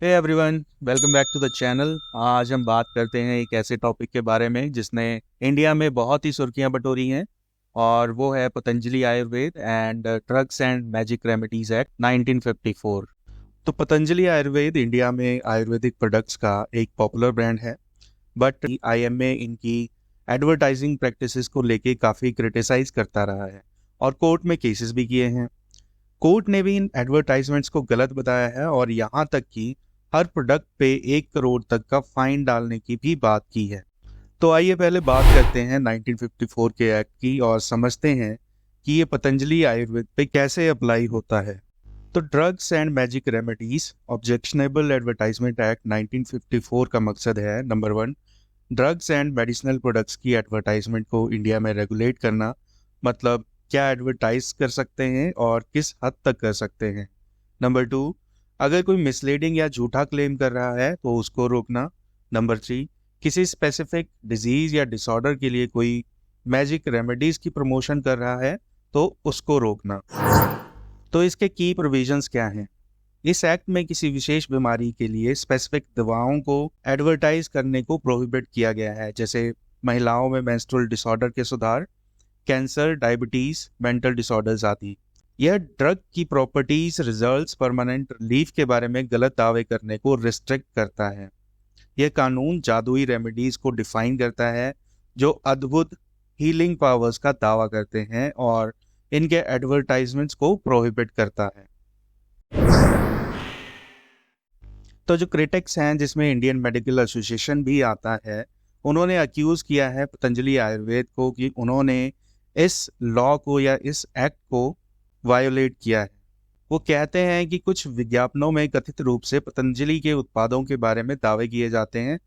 Hey everyone, welcome back to the channel. आज हम बात करते हैं एक ऐसे टॉपिक के बारे में जिसने इंडिया में बहुत ही सुर्खियां बटोरी हैं, और वो है Patanjali Ayurveda and drugs and magic remedies act 1954। तो पतंजलि आयुर्वेद इंडिया में आयुर्वेदिक प्रोडक्ट्स का एक पॉपुलर ब्रांड है, बट आईएमए इनकी एडवर्टाइजिंग प्रैक्टिसेस को लेके काफ़ी क्रिटिसाइज करता रहा है और कोर्ट में केसेस भी किए हैं। कोर्ट ने भी इन एडवर्टाइजमेंट्स को गलत बताया है और यहाँ तक कि हर प्रोडक्ट पे 1 करोड़ तक का फाइन डालने की भी बात की है। तो आइए पहले बात करते हैं 1954 के एक्ट की और समझते हैं कि ये पतंजलि आयुर्वेद पे कैसे अप्लाई होता है। तो drugs and magic remedies objectionable advertisement act 1954 का मकसद है, number 1, drugs and medicinal products की एडवर्टाइजमेंट को इंडिया में रेगुलेट करना। मतलब क्या एडवर्टाइज कर सकते हैं और किस हद तक कर सकते हैं। नंबर 2, अगर कोई मिसलीडिंग या झूठा क्लेम कर रहा है तो उसको रोकना। नंबर 3, किसी स्पेसिफिक डिजीज या डिसऑर्डर के लिए कोई मैजिक रेमेडीज की प्रमोशन कर रहा है तो उसको रोकना। तो इसके की प्रोविजंस क्या हैं? इस एक्ट में किसी विशेष बीमारी के लिए स्पेसिफिक दवाओं को एडवर्टाइज करने को प्रोहिबिट किया गया है, जैसे महिलाओं में मेंस्ट्रुअल डिसऑर्डर के सुधार, कैंसर, डायबिटीज, मेंटल डिसऑर्डर्स आदि। यह ड्रग की प्रॉपर्टीज, रिजल्ट्स, परमानेंट रिलीफ के बारे में गलत दावे करने को रिस्ट्रिक्ट करता है। यह कानून जादुई रेमेडीज को डिफाइन करता है जो अद्भुत हीलिंग पावर्स का दावा करते हैं, और इनके एडवर्टाइजमेंट्स को प्रोहिबिट करता है। तो जो क्रिटिक्स हैं, जिसमें इंडियन मेडिकल एसोसिएशन भी आता है, उन्होंने अक्यूज किया है पतंजलि आयुर्वेद को कि उन्होंने इस लॉ को या इस एक्ट को वायोलेट किया है। वो कहते हैं कि कुछ विज्ञापनों में कथित रूप से पतंजलि के उत्पादों के बारे में दावे किए जाते हैं,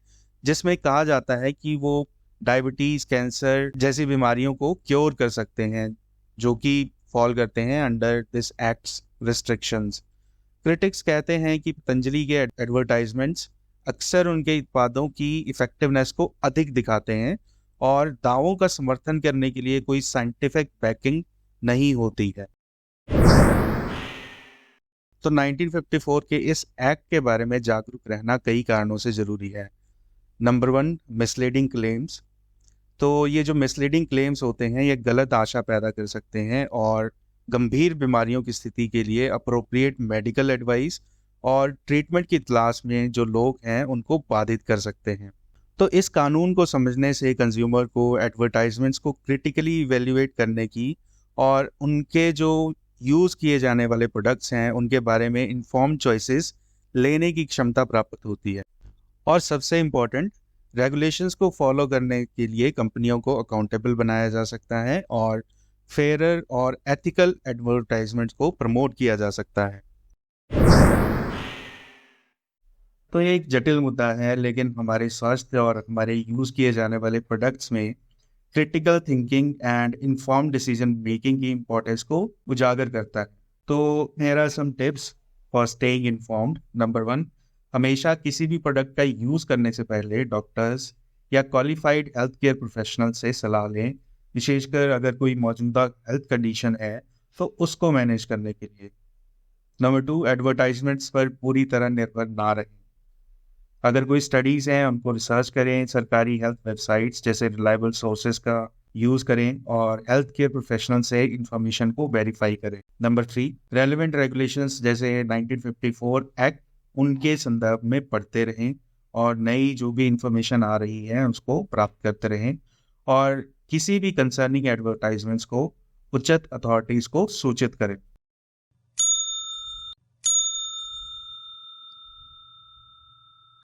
जिसमें कहा जाता है कि वो डायबिटीज, कैंसर जैसी बीमारियों को क्योर कर सकते हैं, जो कि फॉल करते हैं under this acts restrictions. Critics कहते हैं कि पतंजलि के एडवर्टाइजमेंट्स अक्सर उनके उत्पादों की इफेक्टिवनेस को अधिक दिखाते हैं और दावों का समर्थन करने के लिए कोई साइंटिफिक बैकिंग नहीं होती है। तो 1954 के इस एक्ट के बारे में जागरूक रहना कई कारणों से ज़रूरी है। Number 1, misleading claims. तो ये जो मिसलीडिंग क्लेम्स होते हैं, ये गलत आशा पैदा कर सकते हैं और गंभीर बीमारियों की स्थिति के लिए अप्रोप्रिएट मेडिकल एडवाइस और ट्रीटमेंट की तलाश में जो लोग हैं उनको बाधित कर सकते हैं। तो इस कानून को समझने से कंज्यूमर को एडवर्टाइजमेंट्स को क्रिटिकली इवेल्युएट करने की और उनके जो यूज़ किए जाने वाले प्रोडक्ट्स हैं उनके बारे में इन्फॉर्म्ड चॉइसेस लेने की क्षमता प्राप्त होती है। और सबसे इम्पोर्टेंट, रेगुलेशंस को फॉलो करने के लिए कंपनियों को अकाउंटेबल बनाया जा सकता है और फेयर और एथिकल एडवर्टाइजमेंट्स को प्रमोट किया जा सकता है। तो ये एक जटिल मुद्दा है, लेकिन हमारे स्वास्थ्य और हमारे यूज़ किए जाने वाले प्रोडक्ट्स में critical thinking and informed decision making की इम्पोर्टेंस को उजागर करता है। तो here are some tips for staying informed। Number 1, हमेशा किसी भी प्रोडक्ट का यूज़ करने से पहले डॉक्टर्स या क्वालिफाइड हेल्थ केयर प्रोफेशनल से सलाह लें, विशेषकर अगर कोई मौजूदा हेल्थ कंडीशन है तो उसको मैनेज करने के लिए। नंबर 2, एडवर्टाइजमेंट्स पर पूरी तरह निर्भर ना रहें। अगर कोई स्टडीज़ हैं उनको रिसर्च करें, सरकारी हेल्थ वेबसाइट्स जैसे रिलायबल सोर्सेज का यूज़ करें और हेल्थ केयर प्रोफेशनल से इंफॉर्मेशन को वेरीफाई करें। नंबर 3, रेलिवेंट रेगुलेशंस जैसे 1954 एक्ट, उनके संदर्भ में पढ़ते रहें और नई जो भी इंफॉर्मेशन आ रही है उसको प्राप्त करते रहें, और किसी भी कंसर्निंग एडवर्टाइजमेंट्स को उचित अथॉरिटीज़ को सूचित करें।